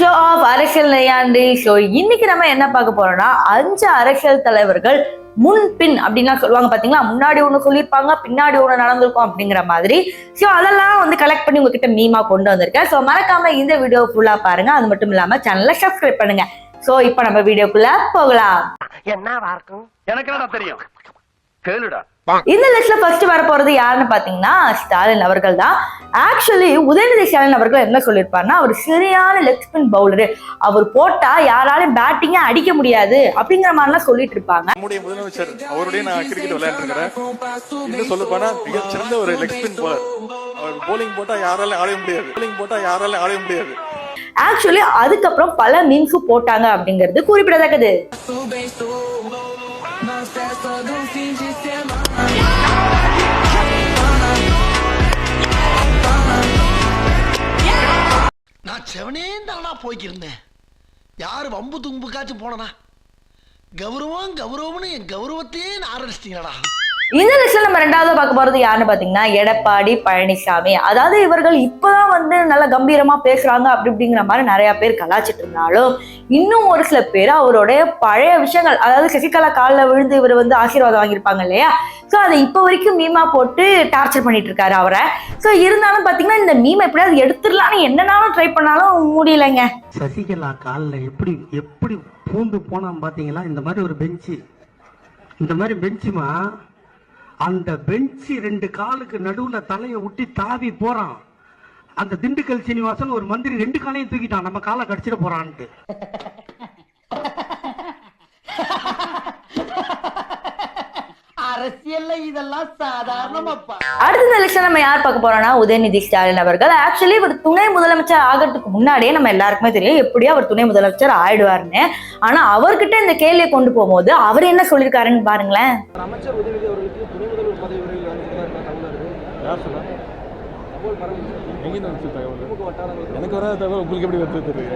Show of அரசியல் நையாண்டி. So இன்னைக்கு நம்ம என்ன பார்க்க போறோம்னா 5 அரசியல் தலைவர்கள் முன்பின் அப்படின்லாம் சொல்லுவாங்க பாத்தீங்களா. முன்னாடி ஒண்ணு சொல்லியிருப்பாங்க, பின்னாடி ஒண்ணு நடந்திருக்கும் அப்படிங்கிற மாதிரி. ஸோ அதெல்லாம் வந்து கலெக்ட் பண்ணி உங்ககிட்ட மீமா கொண்டு வந்திருக்கேன். ஸோ மறக்காம இந்த வீடியோ ஃபுல்லா பாருங்க. அது மட்டும் இல்லாம சேனலை சப்ஸ்கிரைப் பண்ணுங்க. ஸோ இப்போ நம்ம வீடியோக்குள்ள போகலாம். என்னவா இருக்கும் எனக்கு என்ன தெரியும், கேளுடா. இந்த லிஸ்ட்ல ஃபர்ஸ்ட் வர போறது யாருன்னு பாத்தீங்கன்னா ஸ்டாலின் அவர்கள் தான். ஆக்சுவலி உதயநிதி ஸ்டாலின் அவர்கள் என்ன சொல்லியிருப்பாருன்னா, அவர் சரியான லெக் ஸ்பின் பவுலரு, அவர் போட்டா யாராலும் பேட்டிங்க அடிக்க முடியாது அப்படிங்கிற மாதிரிலாம் சொல்லிட்டு இருப்பாங்க. நம்முடைய முதலமைச்சர் அவருடைய நான் கிரிக்கெட் விளையாண்டுருக்கிறேன். இன்னும் சொல்ல போனா மிகச்சிறந்த ஒரு லெக் ஸ்பின் பவுலர். அவர் போலிங் போட்டா யாராலும் ஆட முடியாது. ஆக்சுவலி அதுக்கப்புறம் பல மீம்ஸும் போட்டாங்க அப்படிங்கிறது குறிப்பிடத்தக்கது. நான் செவனே தானா போய்க்கிருந்தேன். யாரு வம்பு தும்புக்காச்சும் போனனா கௌரவம்னு என் கௌரவத்தையே ஆரம்பிச்சிட்டீங்களா. இந்த லிஸ்ட்ல நம்ம ரெண்டாவது பார்க்க போறது யாருன்னு பாத்தீங்கன்னா எடப்பாடி பழனிசாமி. அதாவது இவர்கள் இப்பதான் வந்து நல்லா கம்பீரமா பேசுறாங்க அப்படி அப்படிங்கிற மாதிரி நிறைய பேர் கலாச்சிட்டு இருந்தாலும், இன்னும் ஒரு சில பேர் அவருடைய பழைய விஷயங்கள், அதாவது சசிகலா காலில் விழுந்து இவர் வந்து ஆசீர்வாதம் வாங்கியிருப்பாங்க இல்லையா, ஸோ அதை இப்போ வரைக்கும் மீமா போட்டு டார்ச்சர் பண்ணிட்டு இருக்காரு அவரை. ஸோ இருந்தாலும் பாத்தீங்கன்னா இந்த மீமை எப்படியாவது எடுத்துடலான்னு என்னன்னாலும் ட்ரை பண்ணாலும் முடியலைங்க. சசிகலா காலில் எப்படி பூந்து போனா பாத்தீங்களா, இந்த மாதிரி ஒரு பெஞ்சுமா, அந்த பெஞ்சு 2 காலுக்கு நடுவுல தலையை ஒட்டி தாவி போறான். அந்த திண்டுக்கல் சீனிவாசன் ஒரு மந்திரி 2 காலையும் தூக்கிட்டான், நம்ம காலை கடிச்சிட போறான்ட்டு. அரசியல்ல இதெல்லாம் சாதாரணமாப்பா. அடுத்த லிஸ்ட்ல நம்ம யார் பார்க்க போறோம்னா உதயநிதி ஸ்டாலின் அவர்கள். ஆக்சுவலி இவர் துணை முதலமைச்சர் ஆகிறதுக்கு முன்னாடியே நம்ம எல்லாருக்குமே தெரியும் எப்படியா அவர் துணை முதலமைச்சர் ஆயிடுவாருன்னு. ஆனா அவர்கிட்ட இந்த கேள்வியை கொண்டு போகும்போது அவர் என்ன சொல்லியிருக்காருன்னு பாருங்களேன். அமைச்சர் உதயநிதி அவர்களுக்கு துணை முதல்வர் பதவி எனக்கு வராத தகவல் உங்களுக்கு எப்படி வந்து தெரியும்?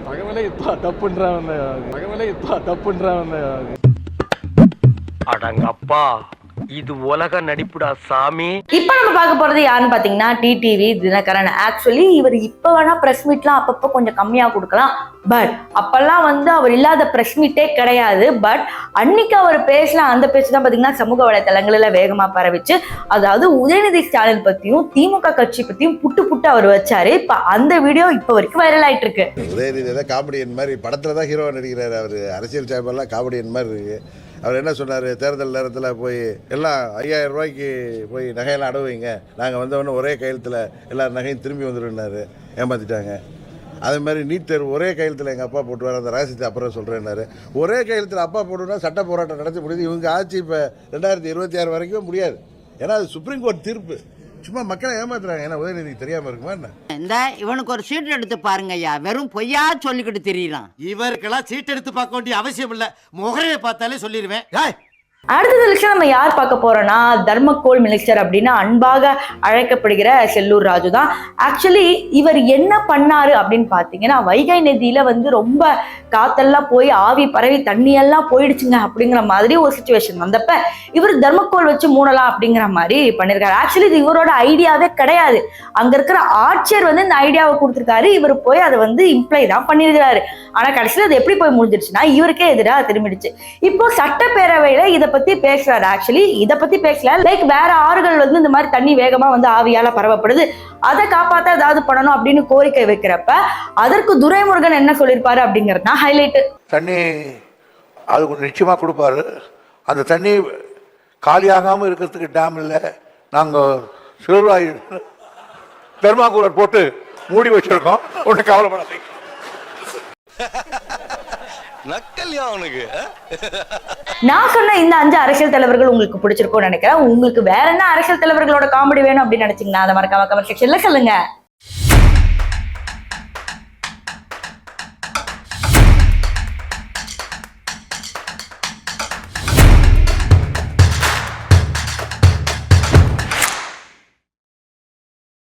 தகவலே அடங்கப்பா, இது உலக நடிப்புடா சாமி. இப்ப நம்ம பார்க்க போறது யாருன்னு பாத்தீங்கன்னா டிடிவி தினகரன். ஆக்சுவலி இவர் இப்ப வேணா பிரஸ் மீட்லாம் அப்பப்ப கொஞ்சம் கம்மியா கொடுக்கலாம், பட் அப்பெல்லாம் வந்து அவர் இல்லாத பிரஸ் மீட்டே கிடையாது. பட் அன்னைக்கு அவர் பேசலாம் அந்த பேச்சு தான் பாத்தீங்கன்னா சமூக வலைதளங்கள்ல வேகமா பரவிச்சு. அதாவது உதயநிதி ஸ்டாலின் பத்தியும் திமுக கட்சி பத்தியும் புட்டு அவர் வச்சாரு. இப்ப அந்த வீடியோ இப்ப வரைக்கும் வைரல் ஆயிட்டு இருக்கு. உதயநிதி தான் காமெடியன் மாதிரி படத்துல தான் ஹீரோவா நடிக்கிறாரு. அவரு அரசியல் சாய்பெல்லாம் காமெடியன் மாதிரி இருக்கு. அவர் என்ன சொன்னார், தேர்தல் நேரத்தில் போய் எல்லாம் 5000 ரூபாய்க்கு போய் நகையெல்லாம் அடவுவீங்க, நாங்கள் வந்தவொடனே ஒரே கையெழுத்தில் எல்லா நகையும் திரும்பி வந்துடுன்னாரு. ஏமாற்றிட்டாங்க. அதே மாதிரி நீட் தேர்வு ஒரே கையெழுத்தில் எங்கள் அப்பா போட்டுவார், அந்த ரகசியத்தை அப்புறம் சொல்கிறேன்னாரு. ஒரே கையெழுத்தில் அப்பா போட்டுனா சட்ட போராட்டம் நடத்த முடியுது. இவங்க ஆட்சி இப்போ 2026 வரைக்கும் முடியாது. ஏன்னா அது சுப்ரீம் கோர்ட் தீர்ப்பு. சும்மா மக்களை ஏமாத்துறாங்க. ஏன்னா உதயநிதிக்கு தெரியாம இருக்குமா என்ன? இந்த இவனுக்கு ஒரு சீட் எடுத்து பாருங்க ஐயா, வெறும் பொய்யா சொல்லிக்கிட்டு தெரியலாம். இவருக்கெல்லாம் சீட் எடுத்து பார்க்க வேண்டிய அவசியம் இல்ல, முகரையை பார்த்தாலே சொல்லிடுவேன். அடுத்த லிஸ்ட்ல நம்ம யார் பார்க்க போறோம்னா தர்மக்கோள் மினிஸ்டர் அப்படின்னு அன்பாக அழைக்கப்படுகிற செல்லூர் ராஜு தான். ஆக்சுவலி இவர் என்ன பண்ணாரு அப்படின்னு பாத்தீங்கன்னா, வைகை நதியில வந்து ரொம்ப காத்தெல்லாம் போய் ஆவி பரவி தண்ணியெல்லாம் போயிடுச்சுங்க அப்படிங்கிற மாதிரி ஒரு சுச்சுவேஷன் வந்தப்ப இவர் தர்மக்கோள் வச்சு மூடலாம் அப்படிங்கிற மாதிரி பண்ணிருக்காரு. ஆக்சுவலி இது இவரோட ஐடியாவே கிடையாது. அங்க இருக்கிற ஆட்சியர் வந்து இந்த ஐடியாவை கொடுத்திருக்காரு. இவர் போய் அதை வந்து இம்ப்ளை தான் பண்ணிருக்கிறாரு. ஆனா கடைசியில் அது எப்படி போய் முடிஞ்சிருச்சுன்னா இவருக்கே எதிராக திரும்பிடுச்சு. இப்போ சட்டப்பேரவையில இதை பத்தி பேசுறாரு. ஆக்சுவலி இதை பத்தி பேசல, லைக் வேற ஆறுகள் வந்து இந்த மாதிரி தண்ணி வேகமா வந்து ஆவியால பரவப்படுது, அதை காப்பாத்த ஏதாவது பண்ணணும் அப்படின்னு கோரிக்கை வைக்கிறப்ப அதற்கு துரைமுருகன் என்ன சொல்லியிருப்பாரு அப்படிங்கிறது தான் ஹைலைட். தண்ணி அது நிச்சயமா கொடுப்பாரு. அந்த தண்ணி காலியாகாம இருக்கிறதுக்கு டேம் இல்லை, நாங்க சிறுவாய் தெர்மாகூலர் போட்டு மூடி வச்சிருக்கோம், ஒண்ணு கவலைப்படாதீங்க. நான் சொன்ன இந்த 5 அரசியல் தலைவர்கள் உங்களுக்கு பிடிச்சிருக்கும்னு நினைக்கிறேன். உங்களுக்கு வேற என்ன அரசியல் தலைவர்களோட காமெடி வேணும் அப்படின்னு நினைச்சீங்கன்னா அதை மறக்காம கமெண்ட் செக்ஷன்ல சொல்லுங்க.